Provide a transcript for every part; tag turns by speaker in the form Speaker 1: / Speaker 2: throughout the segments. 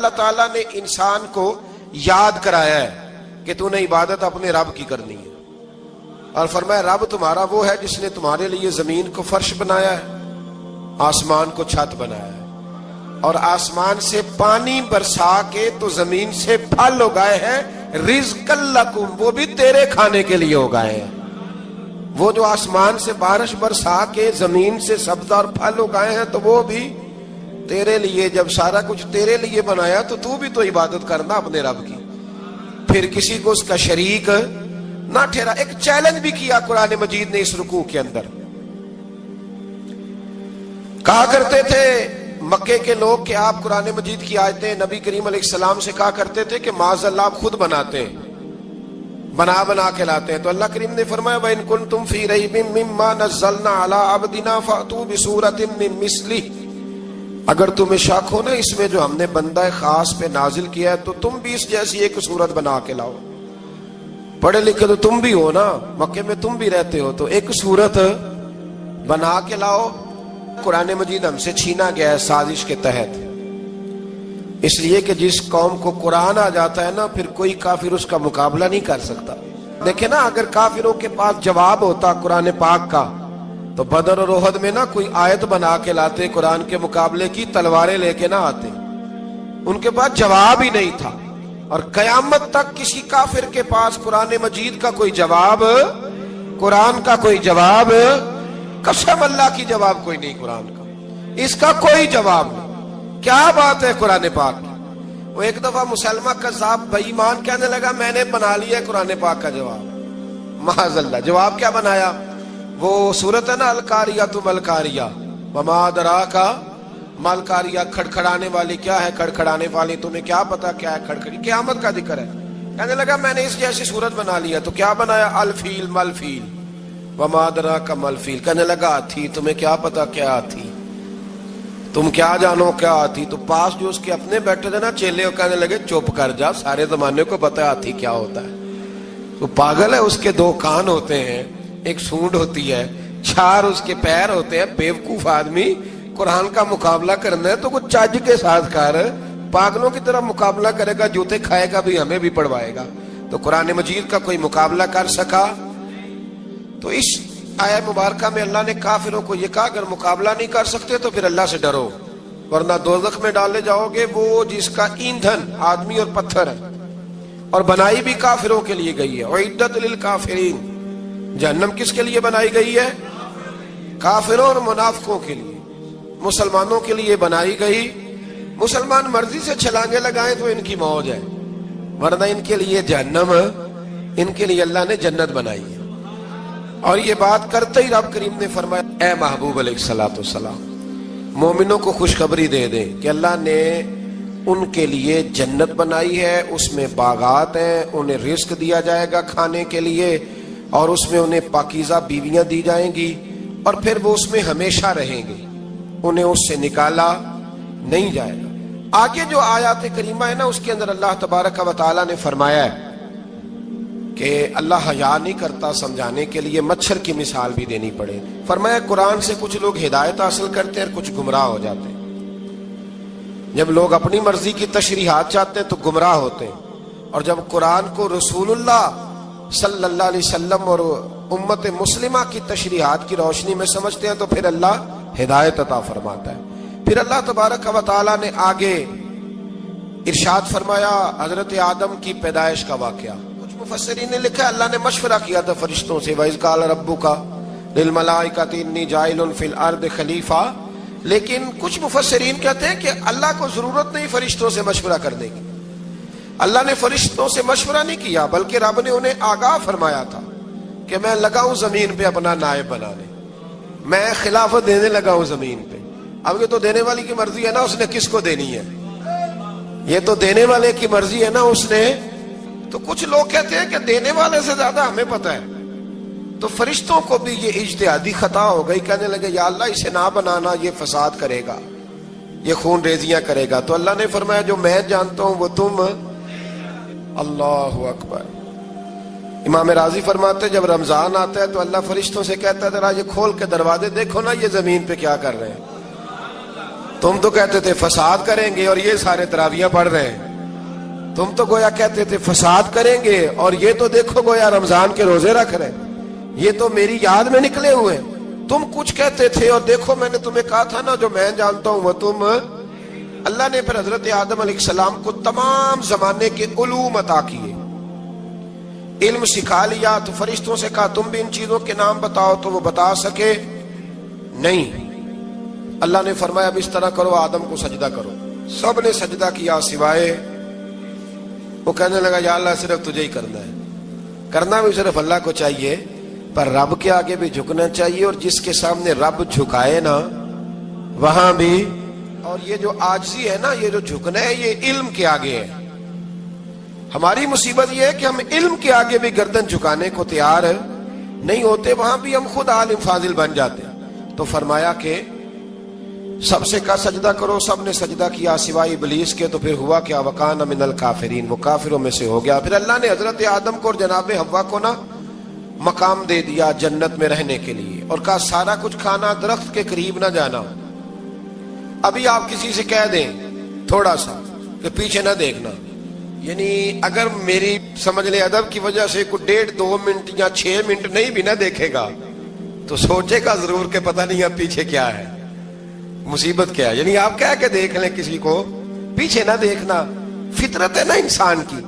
Speaker 1: اللہ تعالیٰ نے انسان کو یاد کرایا ہے کہ تو نے عبادت اپنے رب کی کرنی ہے، اور فرمایا رب تمہارا وہ ہے جس نے تمہارے لیے زمین کو فرش بنایا ہے، آسمان کو چھت بنایا ہے، اور آسمان سے پانی برسا کے تو زمین سے پھل اگائے ہیں، رزق لکم، وہ بھی تیرے کھانے کے لیے اگائے ہیں۔ وہ جو آسمان سے بارش برسا کے زمین سے سبز اور پھل اگائے ہیں تو وہ بھی تیرے لیے۔ جب سارا کچھ تیرے لیے بنایا تو بھی تو عبادت کرنا اپنے رب کی، پھر کسی کو اس کا شریک نہ ٹھہرا۔ ایک چیلنج بھی کیا قرآن مجید نے اس رکوع کے اندر۔ کہا کرتے تھے مکے کے لوگ کہ آپ قرآن مجید کی آیتیں نبی کریم علیہ السلام سے کہا کرتے تھے کہ معاذ اللہ آپ خود بناتے ہیں، بنا کے لاتے ہیں۔ تو اللہ کریم نے فرمایا وَإِن كُنتُمْ فِي رَيْبٍ مِّمَّا نَزَّلْنَا عَلَىٰ عَبْدِنَا فَأْتُوا بِسُورَةٍ مِّن مِّثْلِهِ، اگر تمہیں شک ہو نا اس میں جو ہم نے بندہ خاص پہ نازل کیا ہے تو تم بھی اس جیسی ایک صورت بنا کے لاؤ۔ پڑھے لکھے تو تم بھی ہو نا، مکے میں تم بھی رہتے ہو، تو ایک صورت بنا کے لاؤ۔ قرآن مجید ہم سے چھینا گیا ہے سازش کے تحت، اس لیے کہ جس قوم کو قرآن آ جاتا ہے نا پھر کوئی کافر اس کا مقابلہ نہیں کر سکتا۔ دیکھیں نا اگر کافروں کے پاس جواب ہوتا قرآن پاک کا تو بدر اور احد میں نا کوئی آیت بنا کے لاتے قرآن کے مقابلے کی، تلواریں لے کے نہ آتے، ان کے پاس جواب ہی نہیں تھا۔ اور قیامت تک کسی کافر کے پاس قرآن مجید کا کوئی جواب، قرآن کا کوئی جواب، قسم اللہ کی جواب کوئی نہیں، قرآن کا اس کا کوئی جواب نہیں۔ کیا بات ہے قرآن پاک کی۔ وہ ایک دفعہ مسلمہ کذاب بے ایمان کہنے لگا میں نے بنا لیا قرآن پاک کا جواب، معاذ اللہ۔ جواب کیا بنایا؟ وہ سورت ہے نا القاریۃ ملقاریہ، وما ادراک ملقاریہ، کھڑکھڑانے والی کیا ہے، کھڑکھڑانے والی تمہیں کیا پتا کیا ہے کھڑکھڑی، قیامت کا ذکر ہے۔ کہنے لگا میں نے اس جیسی صورت بنا لیا، تو کیا بنایا؟ الفیل ملفیل، وما ادراک ملفیل۔ کہنے لگا ہاتھی، تمہیں کیا پتا کیا ہاتھی، تم کیا جانو کیا ہاتھی۔ تو پاس جو اس کے اپنے بیٹھے تھے نا چیلے، وہ کہنے لگے چپ کر جا، سارے زمانے کو پتا ہے ہاتھی کیا ہوتا ہے۔ تو پاگل ہے، اس کے دو کان ہوتے ہیں، ایک سونڈ ہوتی ہے، چار اس کے پیر ہوتے ہیں۔ بیوقوف آدمی قرآن کا مقابلہ کرنا ہے تو کچھ چج کے ساتھ کر، پاگلوں کی طرح مقابلہ کرے گا، جوتے کھائے گا بھی ہمیں بھی پڑھوائے گا۔ تو قرآن مجید کا کوئی مقابلہ کر سکا؟ تو اس آیت مبارکہ میں اللہ نے کافروں کو یہ کہا اگر مقابلہ نہیں کر سکتے تو پھر اللہ سے ڈرو، ورنہ دوزخ میں ڈالے جاؤ گے، وہ جس کا ایندھن آدمی اور پتھر ہے، اور بنائی بھی کافروں کے لیے گئی ہے۔ اعدت للکافرین، جہنم کس کے لیے بنائی گئی ہے؟ کافروں اور منافقوں کے لیے۔ مسلمانوں کے لیے بنائی گئی، مسلمان مرضی سے چھلانگے لگائیں تو ان کی موج ہے، ورنہ ان کے لیے جہنم، ان کے لیے اللہ نے جنت بنائی ہے۔ اور یہ بات کرتے ہی رب کریم نے فرمایا اے محبوب علیہ الصلوۃ والسلام، مومنوں کو خوشخبری دے دیں کہ اللہ نے ان کے لیے جنت بنائی ہے، اس میں باغات ہیں، انہیں رزق دیا جائے گا کھانے کے لیے، اور اس میں انہیں پاکیزہ بیویاں دی جائیں گی، اور پھر وہ اس میں ہمیشہ رہیں گے، انہیں اس سے نکالا نہیں جائے گا۔ آگے جو آیات کریمہ ہے نا اس کے اندر اللہ تبارک و تعالیٰ نے فرمایا ہے کہ اللہ حیا نہیں کرتا سمجھانے کے لیے مچھر کی مثال بھی دینی پڑے۔ فرمایا قرآن سے کچھ لوگ ہدایت حاصل کرتے ہیں اور کچھ گمراہ ہو جاتے ہیں۔ جب لوگ اپنی مرضی کی تشریحات چاہتے ہیں تو گمراہ ہوتے ہیں، اور جب قرآن کو رسول اللہ صلی اللہ علیہ وسلم اور امت مسلمہ کی تشریحات کی روشنی میں سمجھتے ہیں تو پھر اللہ ہدایت عطا فرماتا ہے۔ پھر اللہ تبارک و تعالیٰ نے آگے ارشاد فرمایا حضرت آدم کی پیدائش کا واقعہ۔ مفسرین نے لکھا اللہ نے مشورہ کیا تھا فرشتوں سے، وَإِذْ قَالَ رَبُّكَ لِلْمَلَائِكَةِ إِنِّي جَاعِلٌ فِي الْأَرْضِ خَلِيفَةً، لیکن کچھ مفسرین کہتے ہیں کہ اللہ کو ضرورت نہیں فرشتوں سے مشورہ کرنے کی، اللہ نے فرشتوں سے مشورہ نہیں کیا، بلکہ رب نے انہیں آگاہ فرمایا تھا کہ میں لگا ہوں زمین پہ اپنا نائب بنانے، میں خلافت دینے لگا ہوں زمین پہ۔ اب یہ تو دینے والی کی مرضی ہے نا، اس نے کس کو دینی ہے، یہ تو دینے والے کی مرضی ہے نا اس نے۔ تو کچھ لوگ کہتے ہیں کہ دینے والے سے زیادہ ہمیں پتہ ہے، تو فرشتوں کو بھی یہ اجتہادی خطا ہو گئی، کہنے لگے یا اللہ اسے نہ بنانا، یہ فساد کرے گا، یہ خون ریزیاں کرے گا۔ تو اللہ نے فرمایا جو میں جانتا ہوں وہ تم، اللہ اکبر۔ امام راضی فرماتے جب رمضان آتا ہے تو اللہ فرشتوں سے کہتا ہے ذرا یہ کھول کے دروازے دیکھو نا یہ زمین پہ کیا کر رہے ہیں، تم تو کہتے تھے فساد کریں گے اور یہ سارے تراویاں پڑھ رہے ہیں. تم تو گویا کہتے تھے فساد کریں گے اور یہ تو دیکھو گویا رمضان کے روزے رکھ رہے ہیں. یہ تو میری یاد میں نکلے ہوئے. تم کچھ کہتے تھے اور دیکھو میں نے تمہیں کہا تھا نا جو میں جانتا ہوں وہ تم. اللہ نے پھر حضرت آدم علیہ السلام کو تمام زمانے کے علوم عطا کیے, علم سکھا لیا. تو فرشتوں سے کہا تم بھی ان چیزوں کے نام بتاؤ, تو وہ بتا سکے نہیں. اللہ نے فرمایا اب اس طرح کرو, آدم کو سجدہ کرو. سب نے سجدہ کیا سوائے. وہ کہنے لگا یا اللہ صرف تجھے ہی کرنا ہے. کرنا بھی صرف اللہ کو چاہیے, پر رب کے آگے بھی جھکنا چاہیے, اور جس کے سامنے رب جھکائے نا وہاں بھی. اور یہ جو عاجزی ہے نا, یہ جو جھکنا ہے, یہ علم کے آگے ہے. ہماری مصیبت یہ ہے کہ ہم علم کے آگے بھی گردن جھکانے کو تیار نہیں ہوتے, وہاں بھی ہم خود عالم فاضل بن جاتے. تو فرمایا کہ سب سے کہا سجدہ کرو. سب نے سجدہ کیا سوائے ابلیس کے. تو پھر ہوا کیا, وکان من الکافرین, وہ کافروں میں سے ہو گیا. پھر اللہ نے حضرت آدم کو اور جناب حوا کو نا مقام دے دیا جنت میں رہنے کے لیے, اور کہا سارا کچھ کھانا, درخت کے قریب نہ جانا. ابھی آپ کسی سے کہہ دیں تھوڑا سا کہ پیچھے نہ دیکھنا, یعنی اگر میری سمجھ لے ادب کی وجہ سے کوئی 1.5-2 منٹ یا 6 منٹ نہیں بھی نہ دیکھے گا تو سوچے گا ضرور کہ پتہ نہیں اب پیچھے کیا ہے, مصیبت کیا ہے. یعنی آپ کہہ کے دیکھ لیں کسی کو, پیچھے نہ دیکھنا. فطرت ہے نا انسان کی,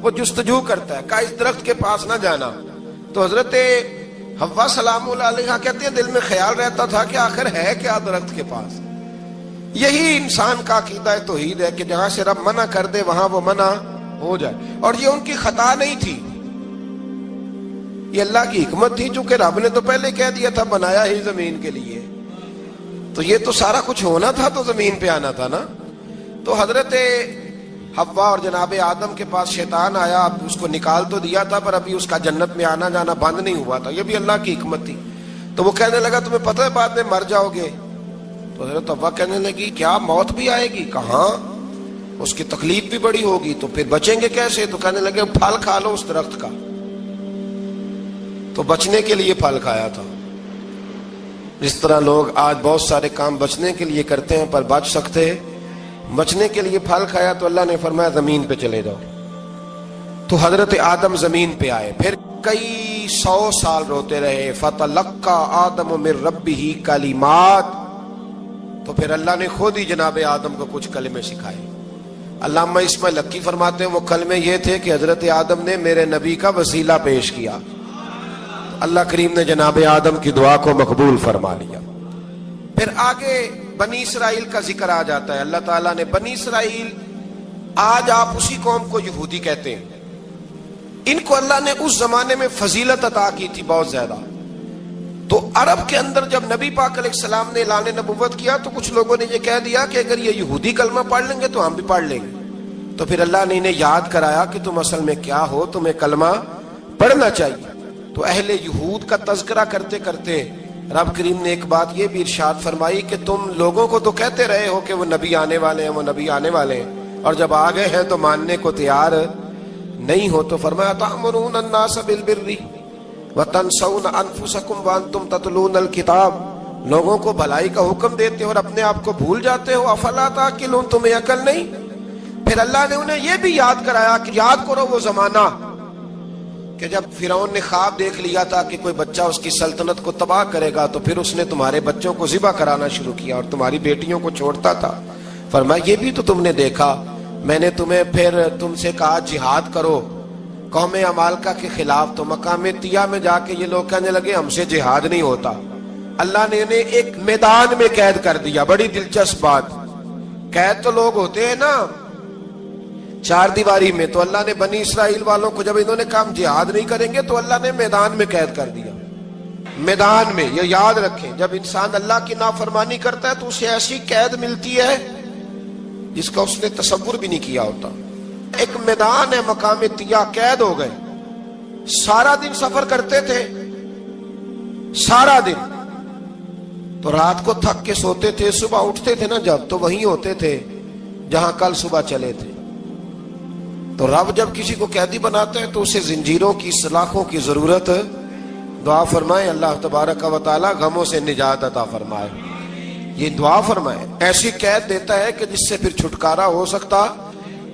Speaker 1: وہ جستجو کرتا ہے, کہا اس درخت کے پاس نہ جانا. تو حضرت حوا سلام اللہ علیہ کہتے ہیں دل میں خیال رہتا تھا کہ آخر ہے کیا درخت کے پاس. یہی انسان کا عقیدہ توحید ہے کہ جہاں سے رب منع کر دے وہاں وہ منع ہو جائے. اور یہ ان کی خطا نہیں تھی, یہ اللہ کی حکمت تھی, چونکہ رب نے تو پہلے کہہ دیا تھا بنایا ہی زمین کے لیے, تو یہ تو سارا کچھ ہونا تھا تو زمین پہ آنا تھا نا. تو حضرت حوا اور جناب آدم کے پاس شیطان آیا, اب اس کو نکال تو دیا تھا پر ابھی اس کا جنت میں آنا جانا بند نہیں ہوا تھا, یہ بھی اللہ کی حکمت تھی. تو وہ کہنے لگا تمہیں پتہ ہے بعد میں مر جاؤ گے. تو حضرت حوا کہنے لگی کیا موت بھی آئے گی؟ کہاں, اس کی تکلیف بھی بڑی ہوگی, تو پھر بچیں گے کیسے؟ تو کہنے لگے پھل کھا لو اس درخت کا. تو بچنے کے لیے پھل کھایا تھا. جس طرح لوگ آج بہت سارے کام بچنے کے لیے کرتے ہیں پر بچ سکتے, بچنے کے لیے پھل کھایا. تو اللہ نے فرمایا زمین پہ چلے جاؤ. تو حضرت آدم زمین پہ آئے, پھر کئی 100 سال روتے رہے. فتلقى آدم من ربہ کلمات, تو پھر اللہ نے خود ہی جناب آدم کو کچھ کلمے سکھائے. علامہ اسماعیل حقی فرماتے ہیں وہ کلمے یہ تھے کہ حضرت آدم نے میرے نبی کا وسیلہ پیش کیا, اللہ کریم نے جناب آدم کی دعا کو مقبول فرما لیا. پھر آگے بنی اسرائیل کا ذکر آ جاتا ہے. اللہ تعالیٰ نے بنی اسرائیل, آج آپ اسی قوم کو یہودی کہتے ہیں, ان کو اللہ نے اس زمانے میں فضیلت عطا کی تھی بہت زیادہ. تو عرب کے اندر جب نبی پاک علیہ السلام نے اعلان نبوت کیا تو کچھ لوگوں نے یہ کہہ دیا کہ اگر یہ یہودی کلمہ پڑھ لیں گے تو ہم بھی پڑھ لیں گے. تو پھر اللہ نے انہیں یاد کرایا کہ تم اصل میں کیا ہو, تمہیں کلمہ پڑھنا چاہیے. تو اہل یہود کا تذکرہ کرتے کرتے رب کریم نے ایک بات یہ بھی ارشاد فرمائی کہ تم لوگوں کو تو کہتے رہے ہو کہ وہ نبی آنے والے ہیں, وہ نبی آنے والے ہیں, اور جب آ گئے ہیں تو ماننے کو تیار نہیں ہو. تو فرمایا تأمرون الناس بالبر وتنسون انفسکم وانتم تتلون الکتاب, لوگوں کو بھلائی کا حکم دیتے ہو اور اپنے آپ کو بھول جاتے ہو. افلا تعقلون, تمہیں عقل نہیں؟ پھر اللہ نے انہیں یہ بھی یاد کرایا کہ یاد کرو وہ زمانہ کہ جب فرعون نے خواب دیکھ لیا تھا کہ کوئی بچہ اس کی سلطنت کو تباہ کرے گا, تو پھر اس نے تمہارے بچوں کو ذبح کرانا شروع کیا اور تمہاری بیٹیوں کو چھوڑتا تھا. فرمایا یہ بھی تو تم نے دیکھا, میں نے تمہیں پھر تم سے کہا جہاد کرو قوم عمالقہ کے خلاف, تو مقام طیہ میں جا کے یہ لوگ کہنے لگے ہم سے جہاد نہیں ہوتا. اللہ نے انہیں ایک میدان میں قید کر دیا. بڑی دلچسپ بات, قید تو لوگ ہوتے ہیں نا چار دیواری میں, تو اللہ نے بنی اسرائیل والوں کو جب انہوں نے کہا ہم جہاد نہیں کریں گے تو اللہ نے میدان میں قید کر دیا. میدان میں, یہ یاد رکھیں, جب انسان اللہ کی نافرمانی کرتا ہے تو اسے ایسی قید ملتی ہے جس کا اس نے تصور بھی نہیں کیا ہوتا. ایک میدان ہے مقام طیہ, قید ہو گئے. سارا دن سفر کرتے تھے, سارا دن, تو رات کو تھک کے سوتے تھے, صبح اٹھتے تھے نا جب, تو وہیں ہوتے تھے جہاں کل صبح چلے تھے. تو رب جب کسی کو قیدی بناتا ہے تو اسے زنجیروں کی, سلاخوں کی ضرورت, دعا فرمائے اللہ تبارک و تعالی غموں سے نجات عطا فرمائے. یہ دعا فرمائے، ایسی قید دیتا ہے کہ جس سے پھر چھٹکارا ہو سکتا۔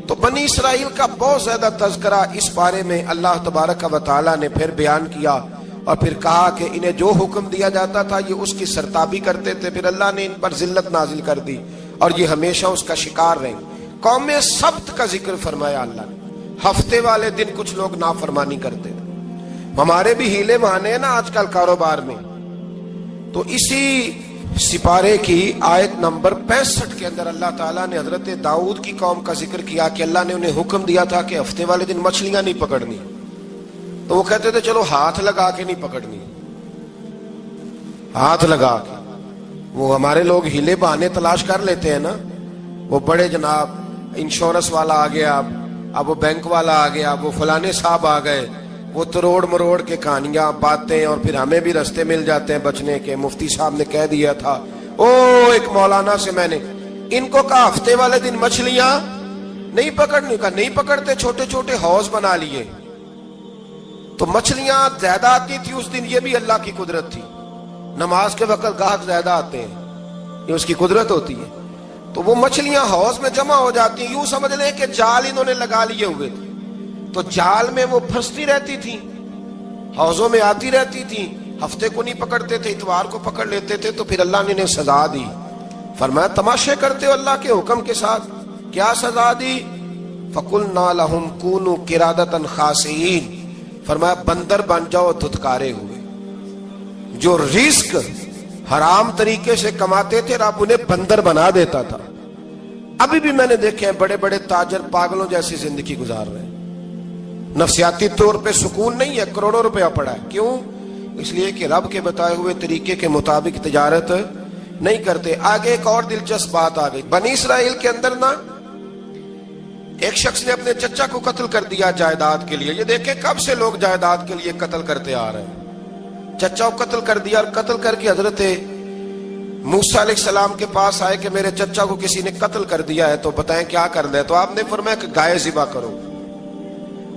Speaker 1: تو بنی اسرائیل کا بہت زیادہ تذکرہ اس بارے میں اللہ تبارک و تعالیٰ نے پھر بیان کیا، اور پھر کہا کہ انہیں جو حکم دیا جاتا تھا یہ اس کی سرتابی کرتے تھے، پھر اللہ نے ان پر ذلت نازل کر دی اور یہ ہمیشہ اس کا شکار رہے۔ قوم سبت کا ذکر فرمایا اللہ نے، ہفتے والے دن کچھ لوگ نافرمانی کرتے تھے۔ ہمارے بھی ہیلے بہانے ہیں نا آج کل کاروبار میں، تو اسی سپارے کی آیت نمبر 65 کے اندر اللہ تعالیٰ نے حضرت داؤد کی قوم کا ذکر کیا کہ اللہ نے انہیں حکم دیا تھا کہ ہفتے والے دن مچھلیاں نہیں پکڑنی، تو وہ کہتے تھے چلو ہاتھ لگا کے نہیں پکڑنی، ہاتھ لگا کے۔ وہ ہمارے لوگ ہیلے بہانے تلاش کر لیتے ہیں نا، وہ بڑے جناب انشورنس والا آ گیا، اب وہ بینک والا آ گیا، وہ فلانے صاحب آ گئے، وہ تروڑ مروڑ کے کہانیاں باتیں، اور پھر ہمیں بھی رستے مل جاتے ہیں بچنے کے۔ مفتی صاحب نے کہہ دیا تھا ایک مولانا سے میں نے ان کو کہا ہفتے والے دن مچھلیاں نہیں پکڑنے کا، نہیں پکڑتے، چھوٹے چھوٹے حوض بنا لیے۔ تو مچھلیاں زیادہ آتی تھی اس دن، یہ بھی اللہ کی قدرت تھی۔ نماز کے وقت گاہک زیادہ آتے ہیں، یہ اس کی قدرت ہوتی ہے۔ تو وہ مچھلیاں حوض میں جمع ہو جاتی ہیں، یوں سمجھ لیں کہ جال انہوں نے لگا لیے ہوئے تھے، تو جال میں وہ پھنستی رہتی تھی، حوضوں میں آتی رہتی تھی۔ ہفتے کو نہیں پکڑتے تھے، اتوار کو پکڑ لیتے تھے، تو پھر اللہ نے انہیں سزا دی۔ فرمایا تماشے کرتے ہو اللہ کے حکم کے ساتھ؟ کیا سزا دی؟ فَقُلْنَا لَهُمْ كُونُوا قِرَادَةً خَاسِئِينَ، فرمایا بندر بن جاؤ دھتکارے ہوئے۔ جو رزق حرام طریقے سے کماتے تھے رب انہیں بندر بنا دیتا تھا۔ ابھی بھی میں نے دیکھے ہیں بڑے بڑے تاجر پاگلوں جیسی زندگی گزار رہے ہیں، نفسیاتی طور پہ سکون نہیں ہے، کروڑوں روپیہ پڑا ہے۔ کیوں؟ اس لیے کہ رب کے بتائے ہوئے طریقے کے مطابق تجارت نہیں کرتے۔ آگے ایک اور دلچسپ بات آ گئی، بنی اسرائیل کے اندر نا ایک شخص نے اپنے چچا کو قتل کر دیا جائیداد کے لیے۔ یہ دیکھیں کب سے لوگ جائیداد کے لیے قتل کرتے آ رہے ہیں۔ چچا کو قتل کر دیا، اور قتل کر کے حضرت موسیٰ علیہ السلام کے پاس آئے کہ میرے چچا کو کسی نے قتل کر دیا ہے، تو بتائیں کیا کرنا ہے؟ تو آپ نے فرمایا کہ گائے ذبح کرو،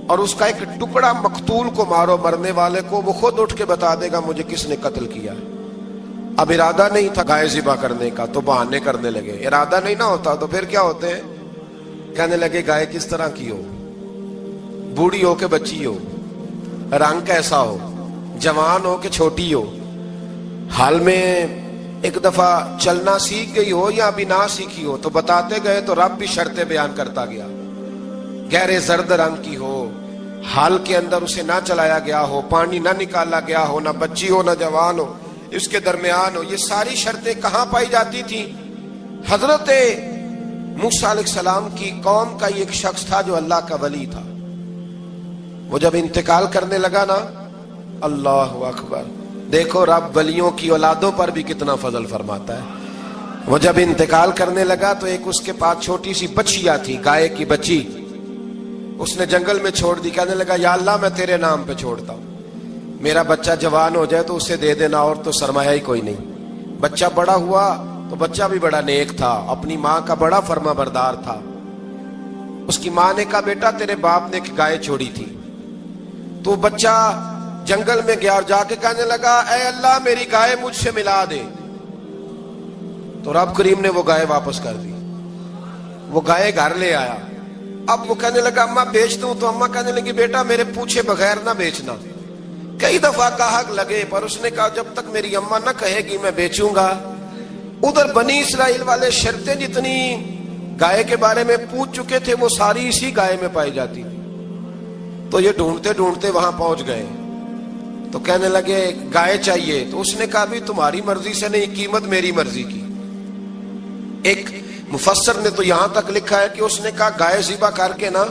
Speaker 1: اور اس کا ایک ٹکڑا مقتول کو مارو، مرنے والے کو، وہ خود اٹھ کے بتا دے گا مجھے کس نے قتل کیا ہے۔ اب ارادہ نہیں تھا گائے ذبح کرنے کا، تو بہانے کرنے لگے۔ ارادہ نہیں نہ ہوتا تو پھر کیا ہوتے ہیں؟ کہنے لگے گائے کس طرح کی ہو، بوڑھی ہو کہ بچی ہو، رنگ کیسا ہو، جوان ہو کہ چھوٹی ہو، حال میں ایک دفعہ چلنا سیکھ گئی ہو یا ابھی نہ سیکھی ہو۔ تو بتاتے گئے تو رب بھی شرطیں بیان کرتا گیا، گہرے زرد رنگ کی ہو، حال کے اندر اسے نہ چلایا گیا ہو، پانی نہ نکالا گیا ہو، نہ بچی ہو نہ جوان ہو، اس کے درمیان ہو۔ یہ ساری شرطیں کہاں پائی جاتی تھی؟ حضرت موسیٰ علیہ السلام کی قوم کا ایک شخص تھا جو اللہ کا ولی تھا۔ وہ جب انتقال کرنے لگا نا، اللہ اکبر، دیکھو رب ولیوں کی اولادوں پر بھی کتنا فضل فرماتا ہے۔ وہ جب انتقال کرنے لگا تو ایک اس کے پاس چھوٹی سی بچیا تھی، گائے کی بچی، اس نے جنگل میں چھوڑ دی۔ کہنے لگا یا اللہ میں تیرے نام پہ چھوڑتا ہوں، میرا بچہ جوان ہو جائے تو اسے دے دینا، اور تو سرمایہ ہی کوئی نہیں۔ بچہ بڑا ہوا تو بچہ بھی بڑا نیک تھا، اپنی ماں کا بڑا فرما بردار تھا۔ اس کی ماں نے کہا بیٹا تیرے باپ نے ایک گائے چھوڑی تھی۔ تو بچہ جنگل میں گیا اور جا کے کہنے لگا اے اللہ میری گائے مجھ سے ملا دے۔ تو رب کریم نے وہ گائے واپس کر دی، وہ گائے گھر لے آیا۔ اب وہ کہنے لگا اماں بیچ دوں، تو اماں کہنے لگی بیٹا میرے پوچھے بغیر نہ بیچنا۔ کئی دفعہ گاہک لگے پر اس نے کہا جب تک میری اماں نہ کہے گی میں بیچوں گا۔ ادھر بنی اسرائیل والے شرطیں جتنی گائے کے بارے میں پوچھ چکے تھے وہ ساری اسی گائے میں پائی جاتی تھی۔ تو یہ ڈھونڈتے ڈھونڈتے وہاں پہنچ گئے، تو کہنے لگے گائے چاہیے۔ تو اس نے کہا بھی تمہاری مرضی سے نہیں، قیمت میری مرضی کی۔ ایک مفسر نے تو یہاں تک لکھا ہے کہ اس نے کہا گائے ذبح کر کے نا،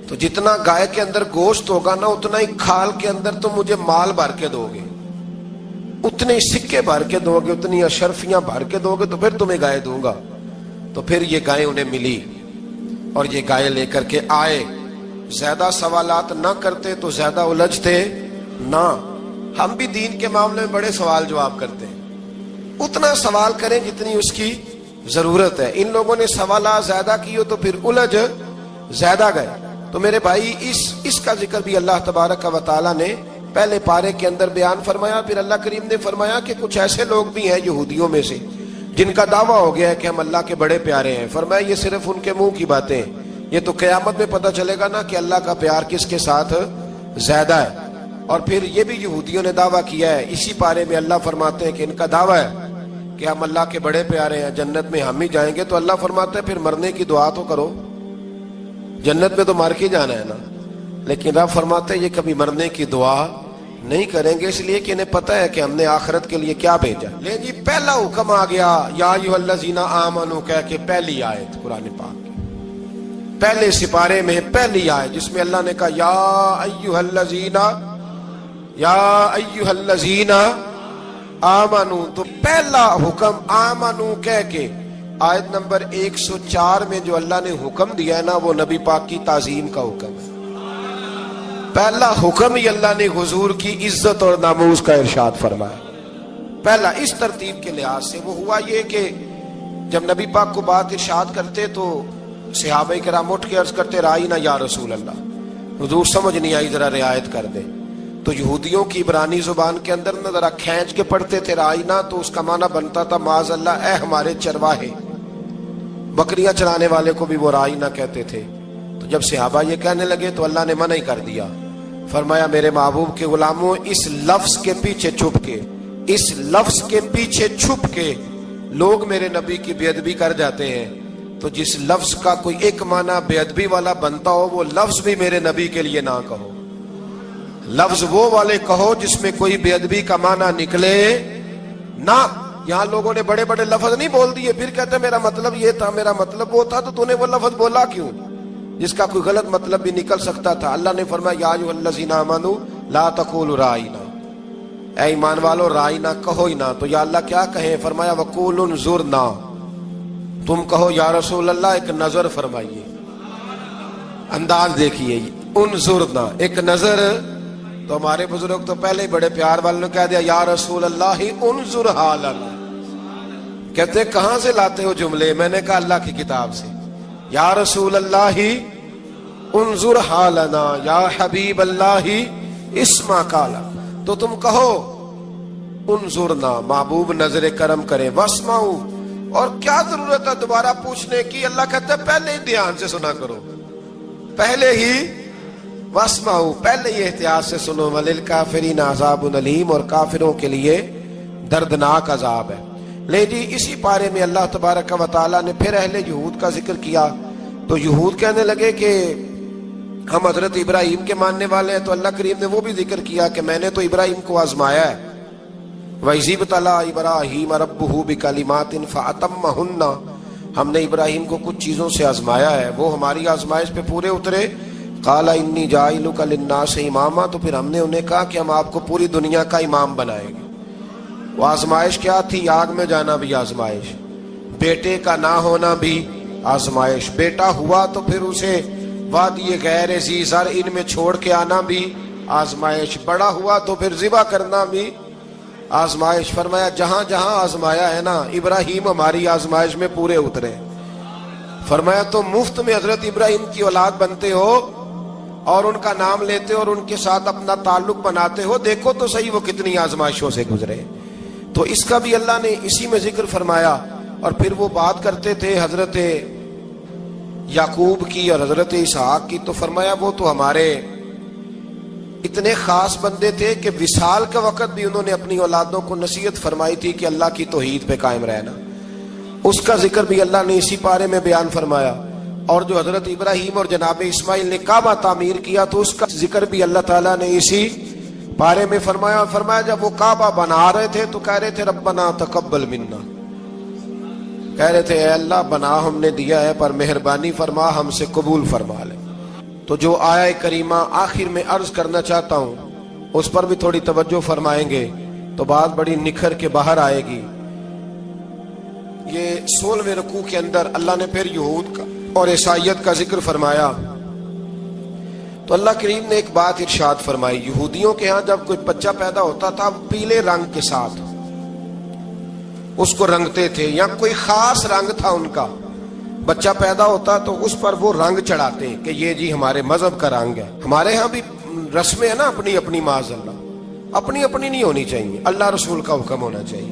Speaker 1: تو جتنا گائے کے اندر گوشت ہوگا نا اتنا ہی کھال کے اندر تم مجھے مال بھر کے دو گے، اتنے ہی سکے بھر کے دو گے، اتنی اشرفیاں بھر کے دو گے، تو پھر تمہیں گائے دوں گا۔ تو پھر یہ گائے انہیں ملی اور یہ گائے لے کر کے آئے۔ زیادہ سوالات نہ کرتے تو زیادہ الجھتے نہ۔ ہم بھی دین کے معاملے میں بڑے سوال جواب کرتے ہیں، اتنا سوال کریں جتنی اس کی ضرورت ہے۔ ان لوگوں نے سوالات زیادہ کیے تو پھر الجھ زیادہ گئے۔ تو میرے بھائی اس کا ذکر بھی اللہ تبارک و تعالیٰ نے پہلے پارے کے اندر بیان فرمایا۔ پھر اللہ کریم نے فرمایا کہ کچھ ایسے لوگ بھی ہیں یہودیوں میں سے جن کا دعویٰ ہو گیا ہے کہ ہم اللہ کے بڑے پیارے ہیں، فرمایا یہ صرف ان کے منہ کی باتیں، یہ تو قیامت میں پتہ چلے گا نا کہ اللہ کا پیار کس کے ساتھ زیادہ ہے۔ اور پھر یہ بھی یہودیوں نے دعویٰ کیا ہے، اسی پارے میں اللہ فرماتے ہیں کہ ان کا دعویٰ ہے کہ ہم اللہ کے بڑے پیارے ہیں، جنت میں ہم ہی جائیں گے، تو اللہ فرماتا ہے پھر مرنے کی دعا تو کرو، جنت میں تو مر کے جانا ہے نا۔ لیکن رب فرماتے ہیں یہ کبھی مرنے کی دعا نہیں کریں گے، اس لیے کہ انہیں پتہ ہے کہ ہم نے آخرت کے لیے کیا بھیجا۔ لے جی پہلا حکم آ گیا، یا ایھا الذین آمنوا کہہ کے پہلی آیت قرآن پاک کی پہلے سپارے میں پہلی آیت جس میں اللہ نے کہا یا ایھا الذین آمنوا، تو پہلا حکم آمنوا کہہ کے آیت نمبر 104 میں جو اللہ نے حکم دیا ہے نا وہ نبی پاک کی تعظیم کا حکم ہے۔ پہلا حکم ہی اللہ نے حضور کی عزت اور ناموس کا ارشاد فرمایا، پہلا اس ترتیب کے لحاظ سے۔ وہ ہوا یہ کہ جب نبی پاک کو بات ارشاد کرتے تو صحابہ کرام اٹھ کے عرض کرتے رائینا یا رسول اللہ، حضور سمجھ نہیں آئی ذرا رعایت کر دیں۔ تو یہودیوں کی عبرانی زبان کے اندر نہ ذرا کھینچ کے پڑھتے تھے رائینا، تو اس کا معنی بنتا تھا معاذ اللہ اے ہمارے چرواہے، بکریاں چرانے والے کو بھی وہ رائینا کہتے تھے۔ تو جب صحابہ یہ کہنے لگے تو اللہ نے منع ہی کر دیا، فرمایا میرے محبوب کے غلاموں اس لفظ کے پیچھے چھپ کے، اس لفظ کے پیچھے چھپ کے لوگ میرے نبی کی بے ادبی کر جاتے ہیں، تو جس لفظ کا کوئی ایک معنی بے ادبی والا بنتا ہو وہ لفظ بھی میرے نبی کے لیے نہ کہو، لفظ وہ والے کہو جس میں کوئی بے ادبی کا معنی نکلے نہ۔ یہاں لوگوں نے بڑے بڑے لفظ نہیں بول دیے، پھر کہتے میرا مطلب یہ تھا، میرا مطلب وہ تھا، تو تو نے وہ لفظ بولا کیوں جس کا کوئی غلط مطلب بھی نکل سکتا تھا۔ اللہ نے فرمایا یا ایھا الذین آمنوا لا تقولوا رائینا، اے ایمان والو رائینا کہو ہی نہ۔ تو یا اللہ کیا کہیں؟ فرمایا وقولوا انظرنا، تم کہو یا رسول اللہ ایک نظر فرمائیے، انداز دیکھیے، انظرنا ایک نظر۔ تو ہمارے بزرگ تو پہلے ہی بڑے پیار والوں نے کہہ دیا یا رسول اللہ انظر حالنا، کہتے کہاں سے لاتے ہو جملے؟ میں نے کہا اللہ کی کتاب سے، یا رسول اللہ انظر حالنا یا حبیب اللہ اسمع قالا، تو تم کہو انظرنا محبوب نظر کرم کرے، واسمعوا، اور کیا ضرورت ہے دوبارہ پوچھنے کی؟ اللہ کہتا ہے پہلے ہی دھیان سے سنا کرو، پہلے ہی واسمعوا، پہلے ہی احتیاط سے سنو، وللکافرین عذاب علیم، اور کافروں کے لیے دردناک عذاب ہے۔ لے جی اسی پارے میں اللہ تبارک و تعالیٰ نے پھر اہل یہود کا ذکر کیا، تو یہود کہنے لگے کہ ہم حضرت ابراہیم کے ماننے والے ہیں، تو اللہ کریم نے وہ بھی ذکر کیا کہ میں نے تو ابراہیم کو آزمایا ہے، وَإِذِ ابْتَلَىٰ إِبْرَاهِيمَ رَبُّهُ بِكَلِمَاتٍ فَأَتَمَّهُنَّ، ہم نے ابراہیم کو کچھ چیزوں سے آزمایا ہے، وہ ہماری آزمائش پہ پورے اترے۔ قَالَ إِنِّي جَاعِلُكَ لِلنَّاسِ إِمَامًا، تو پھر ہم نے انہیں کہا کہ ہم آپ کو پوری دنیا کا امام بنائیں گے۔ وہ آزمائش کیا تھی؟ آگ میں جانا بھی آزمائش، بیٹے کا نہ ہونا بھی آزمائش، بیٹا ہوا تو پھر اسے وادی غیر ذی زرع میں چھوڑ کے آنا بھی آزمائش، بڑا ہوا تو پھر ذبح کرنا بھی آزمائش۔ فرمایا جہاں جہاں آزمایا ہے نا ابراہیم ہماری آزمائش میں پورے اترے۔ فرمایا تو مفت میں حضرت ابراہیم کی اولاد بنتے ہو اور ان کا نام لیتے ہو اور ان کے ساتھ اپنا تعلق بناتے ہو، دیکھو تو صحیح وہ کتنی آزمائشوں سے گزرے۔ تو اس کا بھی اللہ نے اسی میں ذکر فرمایا۔ اور پھر وہ بات کرتے تھے حضرت یعقوب کی اور حضرت اسحاق کی، تو فرمایا وہ تو ہمارے اتنے خاص بندے تھے کہ وصال کے وقت بھی انہوں نے اپنی اولادوں کو نصیحت فرمائی تھی کہ اللہ کی توحید پہ قائم رہنا، اس کا ذکر بھی اللہ نے اسی پارے میں بیان فرمایا۔ اور جو حضرت ابراہیم اور جناب اسماعیل نے کعبہ تعمیر کیا تو اس کا ذکر بھی اللہ تعالیٰ نے اسی پارے میں فرمایا۔ فرمایا جب وہ کعبہ بنا رہے تھے تو کہہ رہے تھے ربنا تقبل منا، کہہ رہے تھے اے اللہ بنا ہم نے دیا ہے پر مہربانی فرما ہم سے قبول فرما لے۔ تو جو آیہ کریمہ آخر میں عرض کرنا چاہتا ہوں اس پر بھی تھوڑی توجہ فرمائیں گے تو بات بڑی نکھر کے باہر آئے گی۔ یہ 16ویں رکوع کے اندر اللہ نے پھر یہود کا اور عیسائیت کا ذکر فرمایا تو اللہ کریم نے ایک بات ارشاد فرمائی۔ یہودیوں کے ہاں جب کوئی بچہ پیدا ہوتا تھا پیلے رنگ کے ساتھ اس کو رنگتے تھے، یا کوئی خاص رنگ تھا ان کا، بچہ پیدا ہوتا تو اس پر وہ رنگ چڑھاتے کہ یہ جی ہمارے مذہب کا رنگ ہے۔ ہمارے ہاں بھی رسمیں ہیں نا اپنی اپنی، معاذ اللہ اپنی اپنی نہیں ہونی چاہیے، اللہ رسول کا حکم ہونا چاہیے۔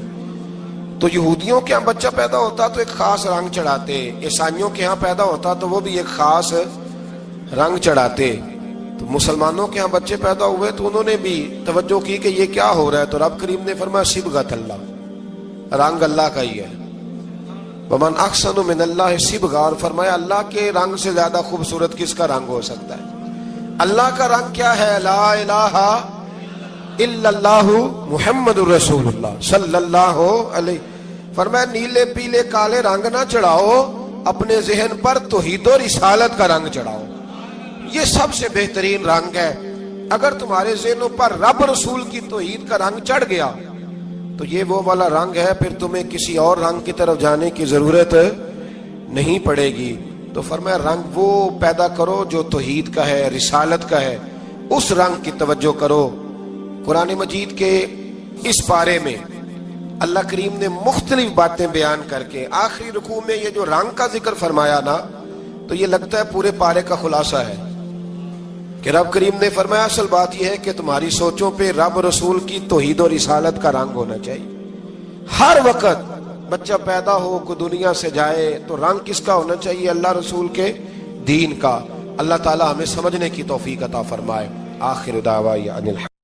Speaker 1: تو یہودیوں کے ہاں بچہ پیدا ہوتا تو ایک خاص رنگ چڑھاتے، عیسائیوں کے ہاں پیدا ہوتا تو وہ بھی ایک خاص رنگ چڑھاتے، تو مسلمانوں کے ہاں بچے پیدا ہوئے تو انہوں نے بھی توجہ کی کہ یہ کیا ہو رہا ہے، تو رب کریم نے فرمایا صبغۃ اللہ، رنگ اللہ کا ہی ہے، ومن احسن من اللہ صبغہ، اور فرمایا اللہ کے رنگ سے زیادہ خوبصورت کس کا رنگ ہو سکتا ہے؟ اللہ کا رنگ کیا ہے؟ لا الہ الا اللہ محمد الرسول اللہ صلی اللہ علیہ، فرمایا نیلے پیلے کالے رنگ نہ چڑھاؤ، اپنے ذہن پر توحید و رسالت کا رنگ چڑھاؤ، یہ سب سے بہترین رنگ ہے۔ اگر تمہارے ذہنوں پر رب رسول کی توحید کا رنگ چڑھ گیا تو یہ وہ والا رنگ ہے، پھر تمہیں کسی اور رنگ کی طرف جانے کی ضرورت نہیں پڑے گی۔ تو فرمایا رنگ وہ پیدا کرو جو توحید کا ہے، رسالت کا ہے، اس رنگ کی توجہ کرو۔ قرآن مجید کے اس پارے میں اللہ کریم نے مختلف باتیں بیان کر کے آخری رکوع میں یہ جو رنگ کا ذکر فرمایا نا، تو یہ لگتا ہے پورے پارے کا خلاصہ ہے کہ رب کریم نے فرمایا اصل بات یہ ہے کہ تمہاری سوچوں پہ رب رسول کی توحید و رسالت کا رنگ ہونا چاہیے۔ ہر وقت بچہ پیدا ہو، کوئی دنیا سے جائے تو رنگ کس کا ہونا چاہیے؟ اللہ رسول کے دین کا۔ اللہ تعالی ہمیں سمجھنے کی توفیق عطا فرمائے۔ آخر دعوانا